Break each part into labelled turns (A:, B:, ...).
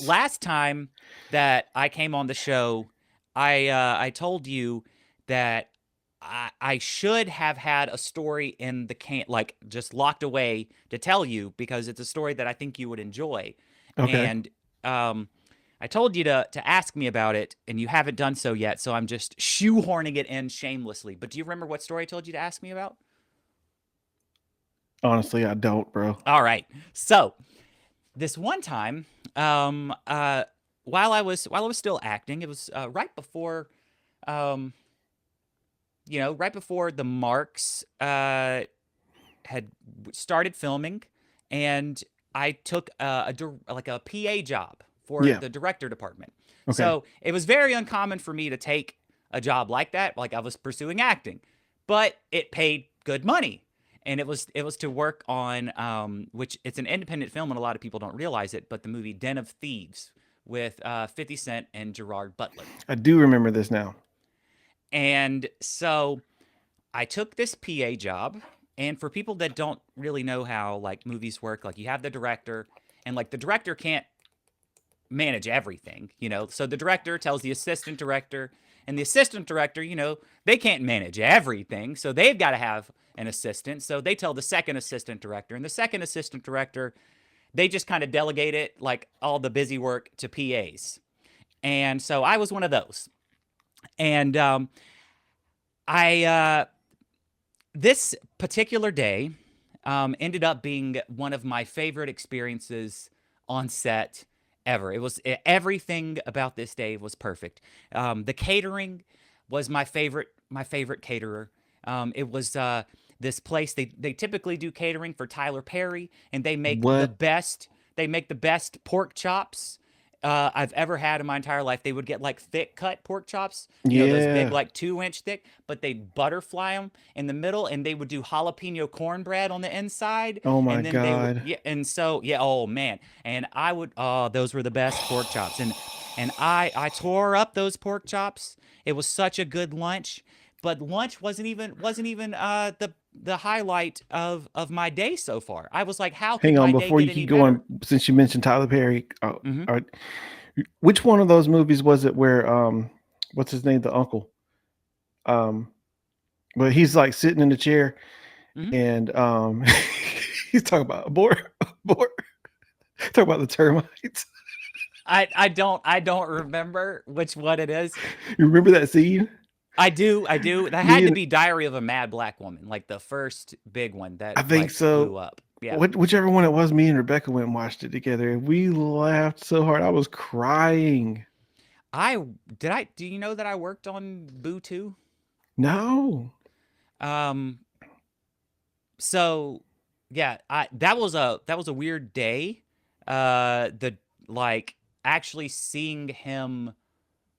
A: last time that I came on the show, I told you that I should have had a story in the can, like just locked away to tell you because it's a story that I think you would enjoy.
B: Okay.
A: And um, I told you to ask me about it, and you haven't done so yet. So I'm just shoehorning it in shamelessly. But do you remember what story I told you to ask me about?
B: Honestly, I don't, bro.
A: All right. So this one time, um, uh, while I was still acting, it was right before, um, right before the Marks had started filming, and I took like a PA job for
B: Yeah.
A: the director department.
B: Okay.
A: So it was very uncommon for me to take a job like that. Like I was pursuing acting, but it paid good money. And it was to work on which it's an independent film and a lot of people don't realize it, but the movie Den of Thieves with 50 Cent and Gerard Butler.
B: I do remember this now.
A: And so I took this PA job, and for people that don't really know how like movies work, like you have the director, and like the director can't manage everything, So the director tells the assistant director, and the assistant director, they can't manage everything, so they've got to have an assistant. So they tell the second assistant director, and the second assistant director, they just kind of delegate it like all the busy work to PAs. And so I was one of those. And I this particular day ended up being one of my favorite experiences on set ever. Everything about this day was perfect. The catering was my favorite caterer. It was this place they typically do catering for Tyler Perry, and
B: What?
A: they make the best pork chops I've ever had in my entire life. They would get like thick cut pork chops, those big
B: Yeah.
A: like 2 inch thick, but they'd butterfly them in the middle, and they would do jalapeno cornbread on the inside,
B: Oh my
A: and then they would,
B: God.
A: yeah, and so yeah, oh man, and oh, those were the best pork chops, and I tore up those pork chops. It was such a good lunch, but lunch wasn't even the highlight of my day so far. I was like, how could
B: Hang on,
A: my day
B: before
A: get
B: you
A: any
B: keep going,
A: better?
B: since you mentioned Tyler Perry,
A: Hmm.
B: are, which one of those movies was it where what's his name, the uncle? Um, but he's like sitting in the chair
A: Hmm.
B: and he's talking about abort, abort, talking about the termites.
A: I don't remember which one it is.
B: You remember that scene?
A: I do. That
B: Me
A: had to
B: and
A: be Diary of a Mad Black Woman, like the first big one
B: I
A: that
B: think
A: like blew
B: so.
A: up. Yeah.
B: Whichever one it was, me and Rebecca went and watched it together, and we laughed so hard I was crying.
A: I do you know that I worked on Boo 2?
B: No.
A: Um so yeah, I that was a weird day. The like actually seeing him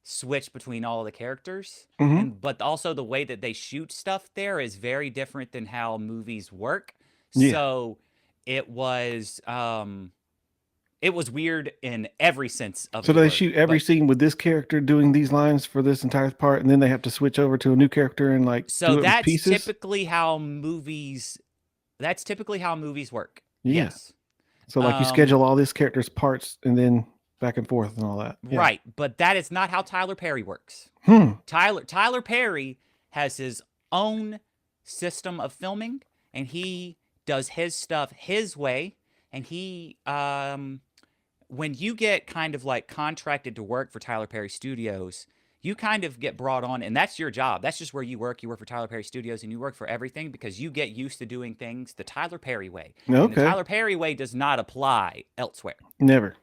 A: switch between all the characters,
B: Hmm.
A: and but also the way that they shoot stuff there is very different than how movies work.
B: Yeah.
A: So it was it was weird in every sense of
B: So
A: the
B: they
A: word.
B: shoot every
A: But
B: scene with this character doing these lines for this entire part, and then they have to switch over to a new character and like
A: so
B: do it in pieces.
A: that's typically how movies work.
B: Yeah.
A: Yes.
B: So like you
A: Um
B: schedule all these characters' parts and then back and forth and all that. Yeah.
A: right, but that is not how Tyler Perry works.
B: Hmm.
A: Tyler Perry has his own system of filming, and he does his stuff his way. And he when you get kind of like contracted to work for Tyler Perry Studios, you kind of get brought on, and that's your job. That's just where you work. You work for Tyler Perry Studios, and you work for everything because you get used to doing things the Tyler Perry way. And the
B: Okay.
A: Tyler Perry way does not apply elsewhere.
B: Never.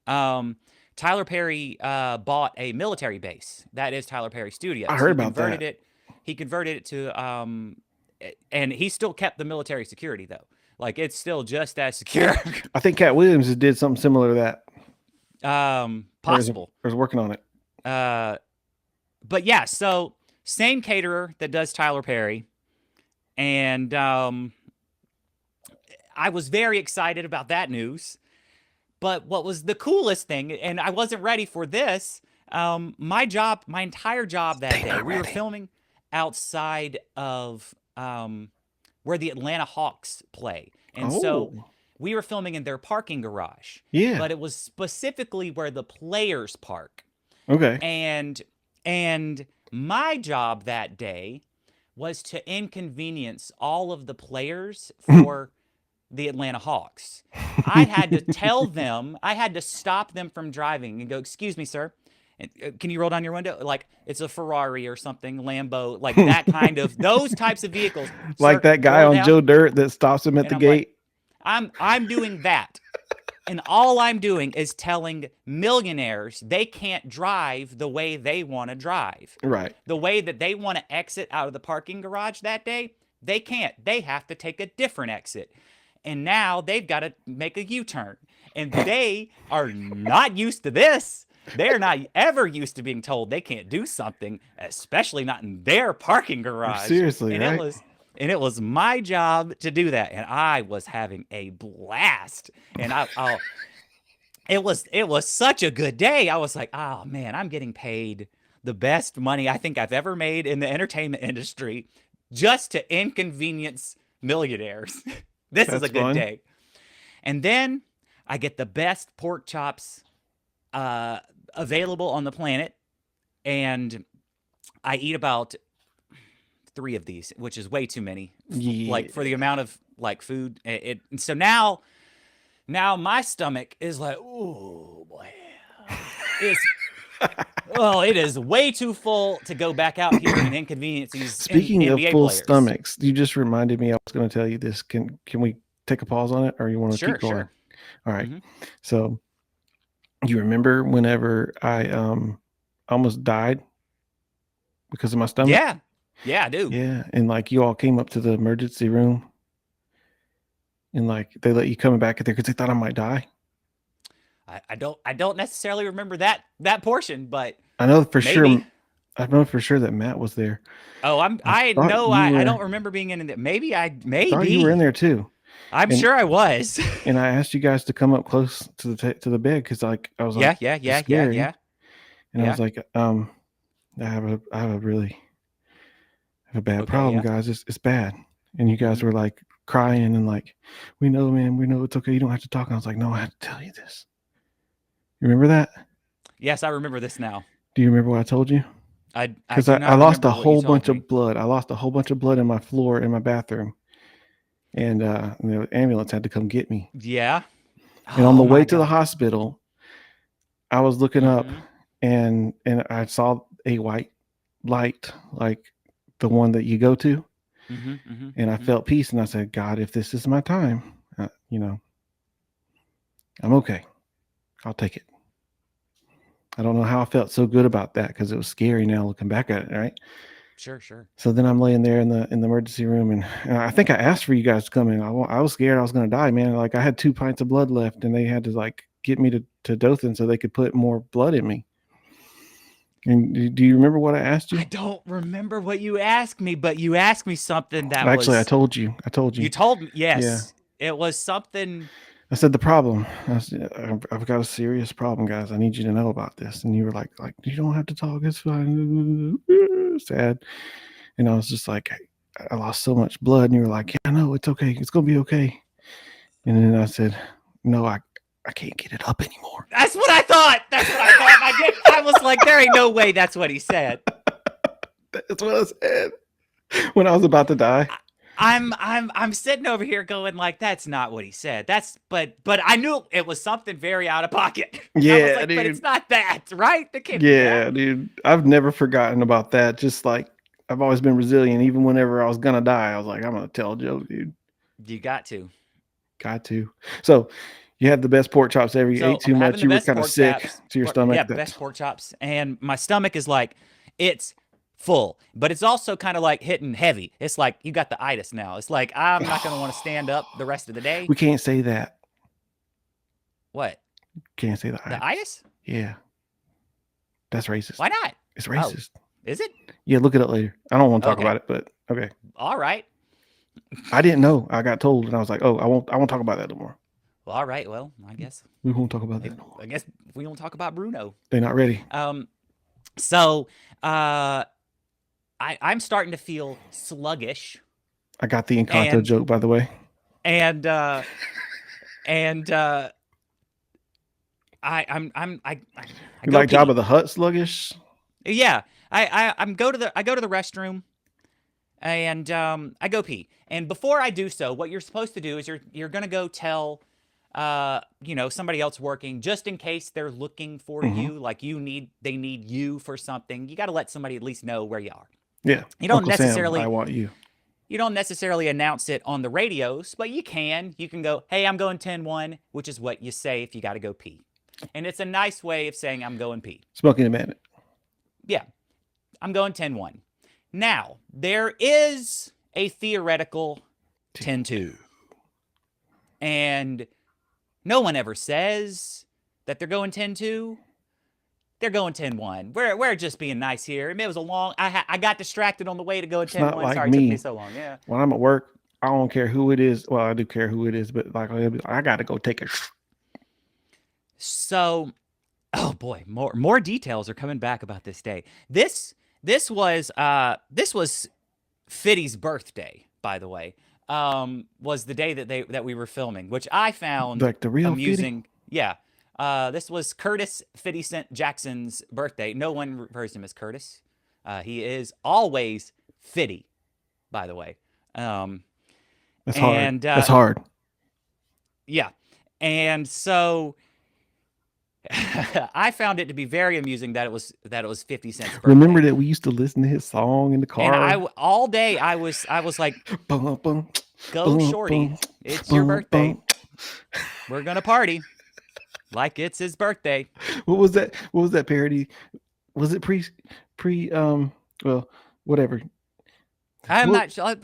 A: Um, Tyler Perry bought a military base. That is Tyler Perry
B: I
A: Studios.
B: heard about that.
A: He converted it to, and he still kept the military security though. Like it's still just as secure.
B: I think Cat Williams did something similar to that,
A: Possible.
B: or is working on it.
A: Uh, but yeah, so same caterer that does Tyler Perry, and I was very excited about that news. But what was the coolest thing, and I wasn't ready for this, my entire job that
B: They
A: day,
B: weren't
A: we were
B: ready.
A: filming outside of where the Atlanta Hawks play. And so
B: Oh.
A: we were filming in their parking garage.
B: Yeah.
A: But it was specifically where the players park.
B: Okay.
A: And my job that day was to inconvenience all of the players for the Atlanta Hawks. I had to tell them, I had to stop them from driving and go, "Excuse me, sir. Can you roll down your window?" Like it's a Ferrari or something, Lambo, like that kind of, those types of vehicles.
B: Like
A: "Sir,
B: that guy
A: roll
B: on
A: down."
B: Joe Dirt that stops him at
A: And
B: the
A: I'm like,
B: gate.
A: I'm doing that. And all I'm doing is telling millionaires they can't drive the way they want to drive.
B: Right.
A: The way that they want to exit out of the parking garage that day, they can't. They have to take a different exit. And now they've got to make a U-turn. And they are not used to this. They're not ever used to being told they can't do something, especially not in their parking garage.
B: Seriously,
A: and
B: right?
A: it was my job to do that, and I was having a blast. And it was such a good day. I was like, oh man, I'm getting paid the best money I think I've ever made in the entertainment industry just to inconvenience millionaires. This is
B: That's
A: a good
B: fun.
A: day. And then I get the best pork chops available on the planet, and I eat about 3 of these, which is way too many,
B: Yeah.
A: like for the amount of like food. And so now my stomach is like, oh boy, it's it is way too full to go back out here and inconvenience these
B: Speaking of
A: NBA
B: full
A: players.
B: stomachs, you just reminded me I was going to tell you this. Can we take a pause on it, or you want to keep going?
A: Sure.
B: All right.
A: Mhm.
B: So you remember whenever I almost died because of my stomach?
A: Yeah, I do.
B: Yeah, and like you all came up to the emergency room, and like they let you come back in there because they thought I might die.
A: I don't necessarily remember that portion, but
B: I know for sure.
A: maybe.
B: I know for sure that Matt was there.
A: Oh, I
B: thought
A: know
B: you
A: I
B: were-
A: don't remember being in it. Maybe
B: I thought you were in there too,
A: I'm
B: And-
A: sure I was.
B: and I asked you guys to come up close to the bed because like I was like
A: yeah.
B: scary. And I
A: Yeah.
B: was like, I have a really bad
A: Okay,
B: problem,
A: yeah.
B: guys. It's bad. And you guys
A: Mhm.
B: were like crying and like, we know, man, we know it's okay. You don't have to talk. And I was like, no, I have to tell you this. You remember that?
A: Yes, I remember this now.
B: Do you remember what I told you? Because
A: do
B: I
A: not
B: lost a
A: remember what you
B: whole
A: told
B: bunch
A: me.
B: of blood. I lost a whole bunch of blood in my floor in my bathroom. And the ambulance had to come get me.
A: Yeah.
B: And on the
A: Oh
B: way
A: my
B: to the
A: God.
B: hospital, I was looking up
A: Mhm.
B: and I saw a white light, like the one that you go to. And I felt peace, and I said, God, if this is my time, I'm okay. I'll take it. I don't know how I felt so good about that because it was scary now looking back at it, right?
A: Sure.
B: So then I'm laying there in the emergency room, and I think I asked for you guys to come in. I was scared I was going to die, man. Like I had 2 pints of blood left, and they had to like get me to Dothan so they could put more blood in me. And do you remember what I asked you?
A: I don't remember what you asked me, but you asked me something that
B: Actually,
A: was.
B: I told you.
A: You told me, yes.
B: Yeah.
A: It was something.
B: I said the problem. I've got a serious problem, guys. I need you to know about this. And you were like you don't have to talk. It's fine. Sad. And I was just like, I lost so much blood. And you were like, yeah, no, it's okay. It's gonna be okay. And then I said, no, I can't get it up anymore.
A: That's what I thought. I was like, there ain't no way that's what he said.
B: That's what I said when I was about to die.
A: I'm sitting over here going like, that's not what he said. But I knew it was something very out of pocket.
B: Yeah,
A: I was like,
B: dude.
A: but it's not that, right? That can't be that.
B: Dude. I've never forgotten about that. Just like I've always been resilient. Even whenever I was gonna die, I was like, I'm gonna tell Joe, dude.
A: You got to.
B: Got to. So you had the best pork chops ever. You ate too
A: I'm
B: much.
A: having
B: You
A: the
B: were
A: best
B: kind of
A: pork
B: sick
A: chops.
B: to your stomach.
A: Yeah, best pork chops. And my stomach is like, it's full, but it's also kind of like hitting heavy. It's like you got the itis now. It's like I'm not going to want to stand up the rest of the day.
B: We can't say that.
A: What?
B: Can't say the
A: The itis?
B: Yeah. That's racist.
A: Why not?
B: It's racist.
A: Is it?
B: Yeah, look it up later. I don't want to talk
A: Okay.
B: about it, but okay.
A: All right.
B: I didn't know. I got told, and I was like, oh, I won't talk about that no more.
A: Well, all right. Well, I guess
B: We won't talk about that no more.
A: I guess we don't talk about Bruno.
B: They're not ready.
A: So I'm starting to feel sluggish.
B: I got the Encanto joke, by the way.
A: And and I
B: You
A: go
B: like Jabba
A: pee.
B: the Hutt sluggish?
A: Yeah, I go to the restroom, and I go pee. And before I do so, what you're supposed to do is you're gonna go tell somebody else working, just in case they're looking for
B: Hmm.
A: you, like they need you for something. You got to let somebody at least know where you are.
B: Yeah,
A: You don't
B: Uncle Sam, I
A: necessarily
B: want you.
A: you don't necessarily announce it on the radios, but you can. You can go, "Hey, I'm going 10-1," which is what you say if you got to go pee. And it's a nice way of saying I'm going pee.
B: Smoking a Bandit.
A: Yeah, I'm going 10-1. Now, there is a theoretical 10-2. And no one ever says that they're going 10-2. They're going 10-1. We're just being nice here. It was a long I got distracted on the way to go
B: It's not
A: 10-1.
B: like
A: Sorry it took me
B: me.
A: so long. Yeah.
B: When I'm at work, I don't care who it is. Well, I do care who it is, but like I got to go take a.
A: So, oh boy, more details are coming back about this day. This was Fitty's birthday, by the way. Was the day that we were filming, which I found
B: Like the real Fitty?
A: amusing. Yeah. This was Curtis 50 Cent Jackson's birthday. No one refers to him as Curtis. He is always Fitty, by the way.
B: That's hard.
A: And
B: That's hard.
A: yeah. And so I found it to be very amusing that it was 50 Cent's birthday.
B: Remember that we used to listen to his song in the
A: And
B: car?
A: all day I was like,
B: Bum, bum,
A: "Go
B: bum,
A: shorty.
B: bum,
A: It's your birthday.
B: bum.
A: We're going to party like it's his birthday."
B: What was that? What was that parody? Was it pre well, whatever.
A: I'm
B: What
A: not sure.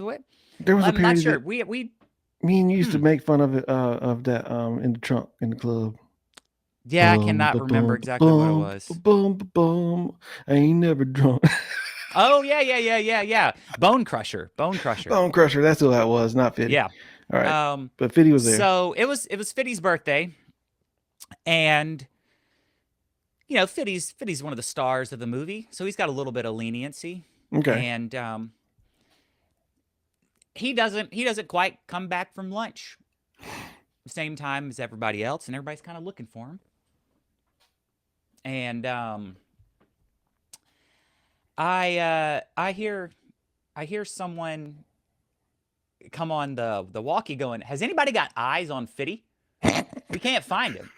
B: there was a
A: I'm not
B: parody
A: sure.
B: that
A: We
B: me and you used to make fun of it of that in the trunk in the club.
A: Yeah, I cannot remember exactly what it was.
B: Bum. I ain't never drunk.
A: Oh, yeah. Bone Crusher. Bone Crusher.
B: Bone Crusher, that's who that was, not Fitty.
A: Yeah.
B: All right. But Fitty was there.
A: So it was Fitty's birthday, and Fitty's one of the stars of the movie, so he's got a little bit of leniency.
B: Okay.
A: And he doesn't quite come back from lunch same time as everybody else, and everybody's kind of looking for him. And I hear someone come on the walkie going, "Has anybody got eyes on Fitty? We can't find him."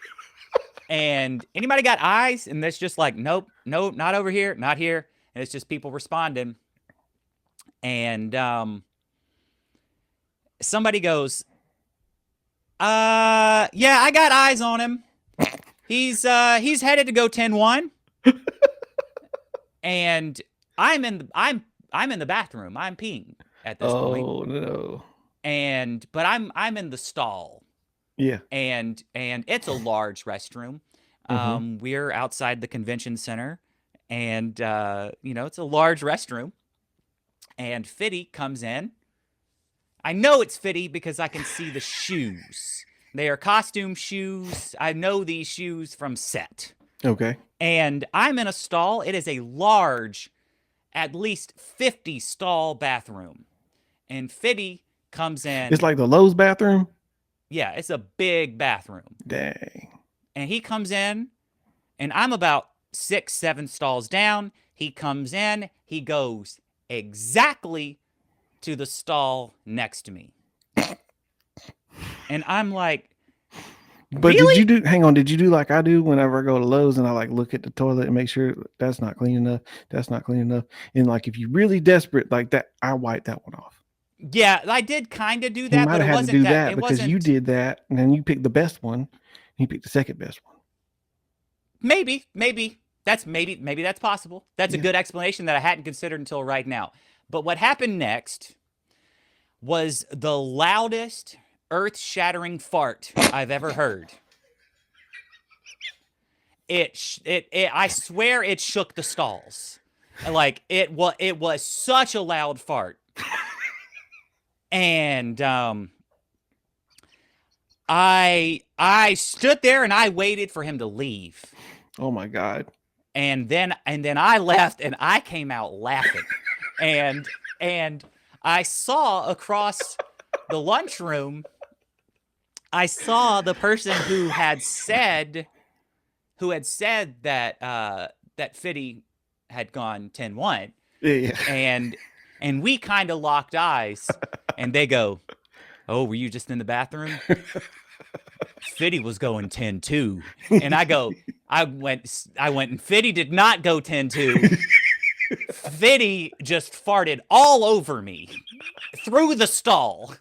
A: And anybody got eyes? And it's just like, nope, not over here, not here. And it's just people responding. And somebody goes, "Yeah, I got eyes on him. He's headed to go 10-1." And I'm in the bathroom. I'm peeing at this point.
B: Oh no.
A: But I'm in the stall.
B: Yeah.
A: And it's a large restroom. We're outside the convention center, and it's a large restroom. And Fitty comes in. I know it's Fitty because I can see the shoes. They are costume shoes. I know these shoes from set.
B: Okay.
A: And I'm in a stall. It is a large, at least 50 stall bathroom. And Fitty comes in.
B: It's like the Lowe's bathroom?
A: Yeah, it's a big bathroom.
B: Dang.
A: And he comes in, and I'm about 6-7 stalls down. He comes in. He goes exactly to the stall next to me. And I'm like,
B: but
A: really?
B: Did you do like I do whenever I go to Lowe's and I like look at the toilet and make sure that's not clean enough, and like if you're really desperate like that, I wipe that one off.
A: Yeah, I did kind of do that,
B: but it wasn't that because you did that and then you picked the best one and he picked the second best one.
A: Maybe that's possible. That's a good explanation that I hadn't considered until right now. But what happened next was the loudest earth-shattering fart I've ever heard. I swear it shook the stalls. Like it was such a loud fart. And I stood there and I waited for him to leave.
B: Oh my God.
A: And then I left and I came out laughing. And I saw across the lunchroom I saw the person who had said that that Fitty had gone 10-1,
B: Yeah.
A: and we kind of locked eyes, and they go, "Oh, were you just in the bathroom?" Fitty was going 10-2, and I went, and Fitty did not go 10-2. Fitty just farted all over me through the stall.